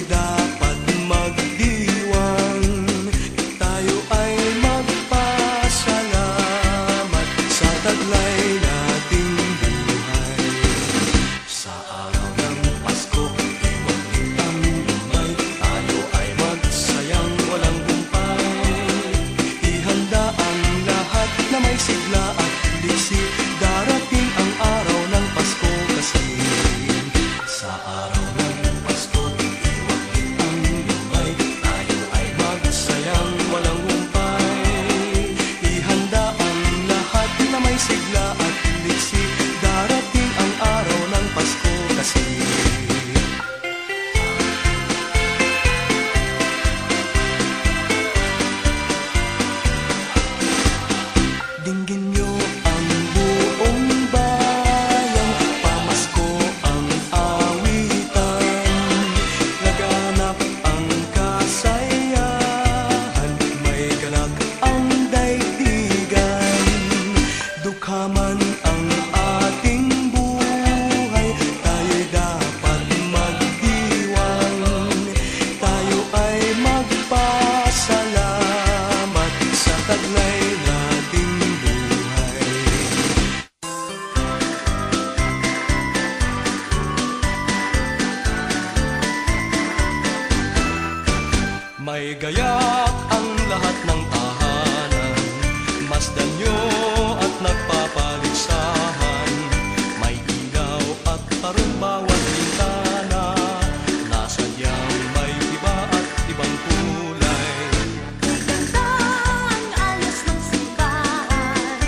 dapat magdiwang. Tayo ay magpasalamat sa taglay nating buhay. Sa araw ng Pasko, iwagin ang lumay. Tayo ay magsayang walang humpay. Ihanda ang lahat na may sigla at liksi. Darating ang araw ng Pasko kasi. Sa araw ng Pasko, iwagin ang lumay. Tayo ay magsayang walang humpay. Ihanda ang lahat na may sigla at liksi. Darating ang araw ng Pasko kasi. Dinggin nyo ang buong bayan, pamasko ang awitan. Laganap ang kasayahan, may galak ang daigdigan. Dukha man ang ating buhay, tayo'y dapat magdiwang. Tayo ay magpasalamat sa taglay nating buhay. May gayak ang lahat ng tahanan, masdan nyo at nagpapalisahan. May ilaw at tarong bawat bintana, nasadyang may iba at ibang kulay. Ganda ang ayos ng simbahan,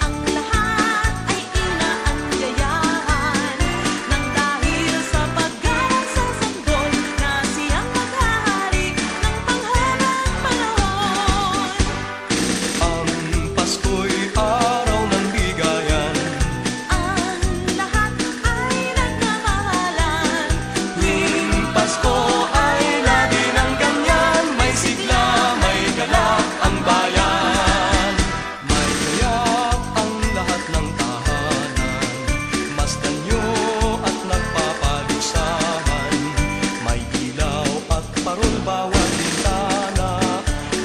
ang lahat ay inaanyayahan. Nang dahil sa paggalang sa sanggol na siyang maghahari ng panghabang panahon. Ang Pasko'y araw ng bigayan, Ang lahat ay nagmamahalan. tuwing Pasko ay lagi ng ganyan. May sigla, may galak ang bayan. May gayak ang lahat ng tahanan, masdan nyo at nagpapalisahan. May ilaw at parol bawat bintana,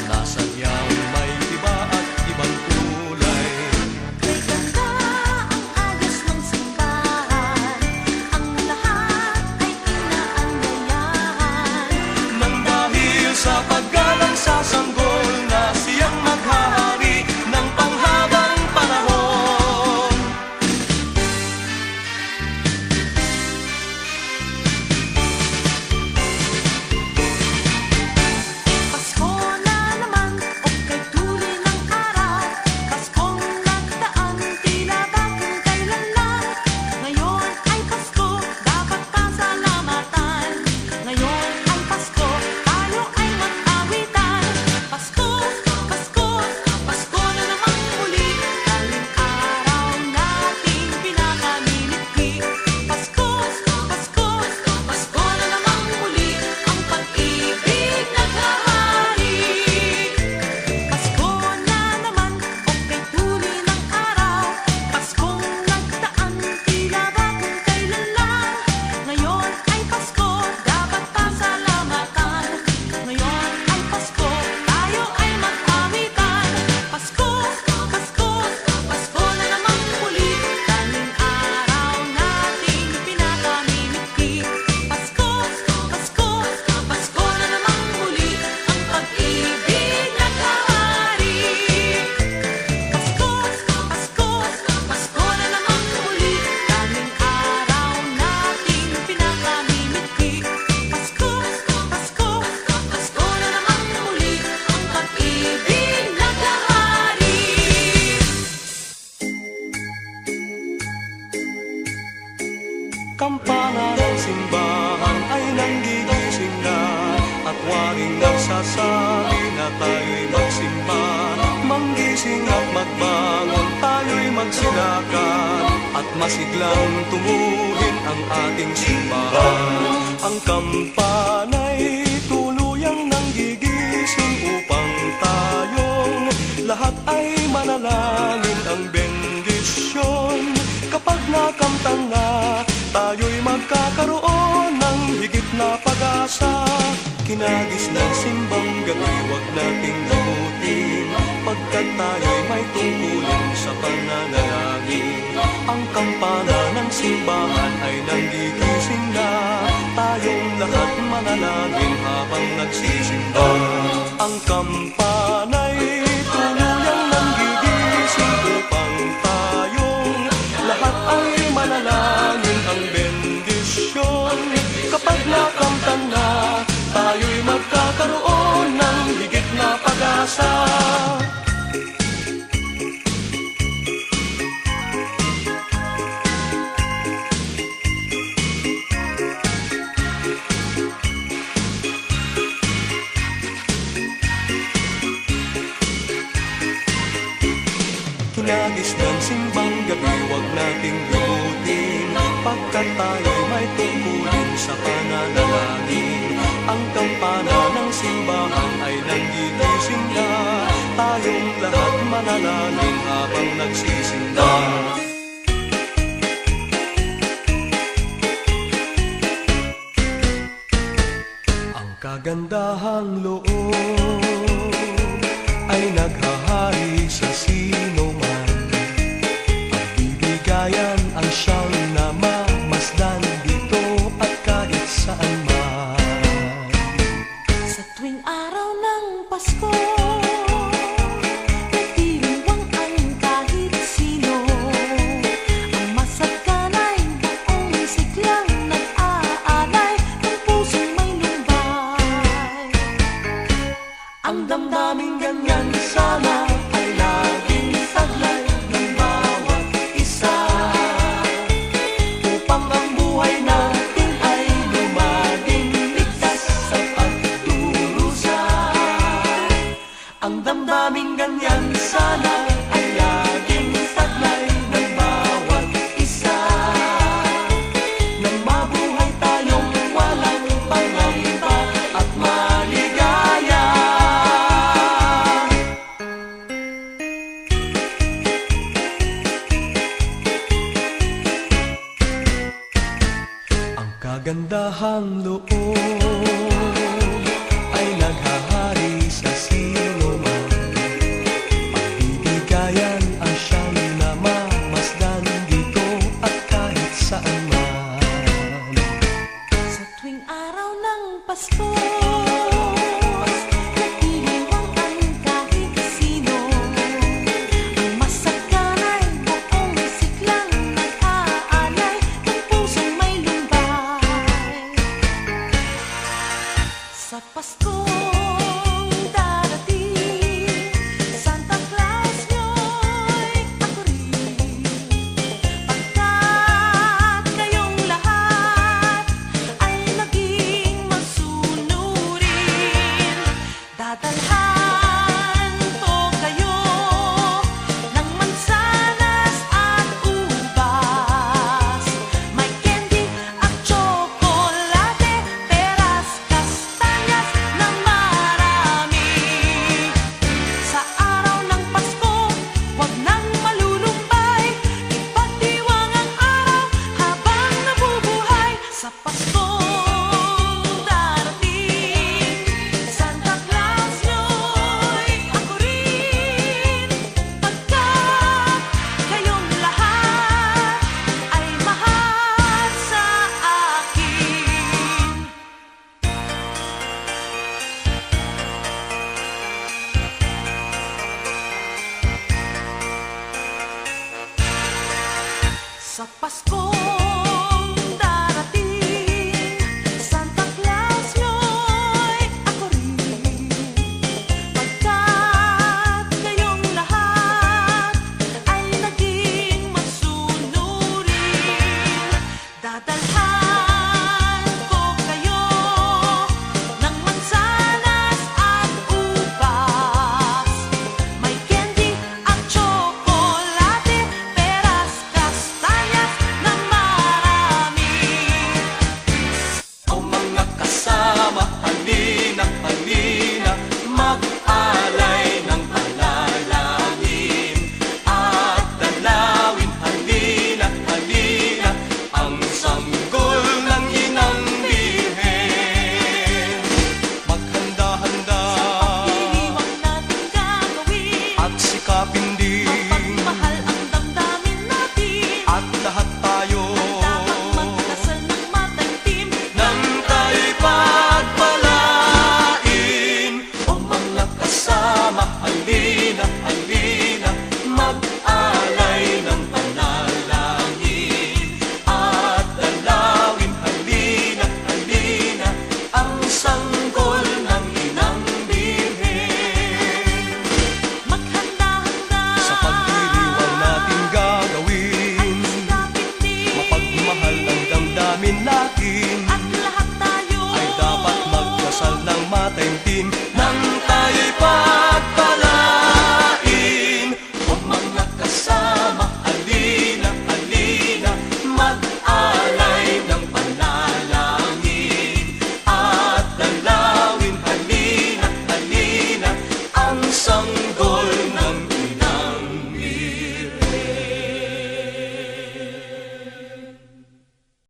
nasadyang may iba at ibang kulay. May ganda ang ayos ng simbahan, ang lahat ay inaanyayahan. Nang dahil sa paggalang sa sanggol na siyang maghahari ng panghabang panahon. Pasko na naman, okay tuloy ng araw. Paskong nagdaan, tila bagong kailan lang. Ngayon ay Pasko, dapat pasalamatan. Ngayon ay Pasko, tayo ay mag-awitan. Pasko, Pasko, Pasko na naman muli. Daling araw nating pinakamimiti. Pasko, Pasko, Pasko na naman muli. Ang pag-ibig naghahari. Pasko na naman, okay tuloy ng araw. Paskong nagdaan, tila bagong kailan lang. Ngayon ay Pasko, dapat pasalamatan. Ngayon ay Pasko, tayo ay mag-awitan. Pasko, Pasko, Pasko na naman muli. Daling araw nating pinakamimiti. Pasko, Pasko, Pasko na naman muli. Ang pag-ibig naghahari. Pasko, Pasko, Pasko na naman muli. Daling araw nating pinakamimiti. Pasko, Pasko, Pasko na naman muli. Ang pag-ibig naghahari. Kampana ng simbahan ay nanggigising na, at waring nagsasabi na tayo'y magsimba. Manggising at magbangon, tayo'y magsilakan, at masiglang tunguhin ang ating simbahan. Ang kampana'y tuluyang nanggigising upang tayong lahat ay manalangin ang bendisyon. Kapag nakamtan na, tayo'y magkakaroon ng higit na pag-asa. Kinagis ng simbang gabi, wag nating limutin, pagkat tayo'y may tungkulin sa pananalangin. Ang kampana ng simbahan ay nanggigising na, tayong lahat manalangin habang nagsisimba. Ang kampana'y tuluyang nanggigising upang tayong lahat ay manalangin. Ang bendisyon kapag nakamtan na, tayo'y magkakaroon ng higit na pag-asa. Kinagis ng simbang gabi, wag nating limutin, pagkat tayo'y may tungkulin sa pananalangin. Ang kampana ng simbahan ay nanggigising na, tayong lahat manalangin habang nagsisimba. Ang kagandahang loob ay naghahari sa sino man. Pagbibigayan ang siyang namamasdan dito at kahit saan man. Sa tuwing araw ng Pasko, nagdiriwang ang kahit sino. Ang masagkanay buong siglang nag-aalay ng pusong may lumbay. Ang damdaming ganyan sana ay laging saglay ng bawat isa, upang ang buhay natin ay lumaging ligtas sa pagdurusa. Ang damdaming ganyan sana ay laging saglay ng bawat isa, nang mabuhay tayong walang pangamba at maligaya. Ang kagandahang loob ay naghahari sa sino man. Pagbibigayan ang siyang namamasdan dito at kahit saan man. Sa tuwing araw ng Pasko, nagdiriwang ang kahit sino. Ang masagkanay buong siglang nag-aalay ng pusong may lumbay. Sa Paskong darating, Santa Claus nyo'y ako rin. Pagkat kayong lahat ay naging masunurin, dadalhan ko kayo ng mansanas at ubas. May candy at tsokolate, peras, kastanyas na isang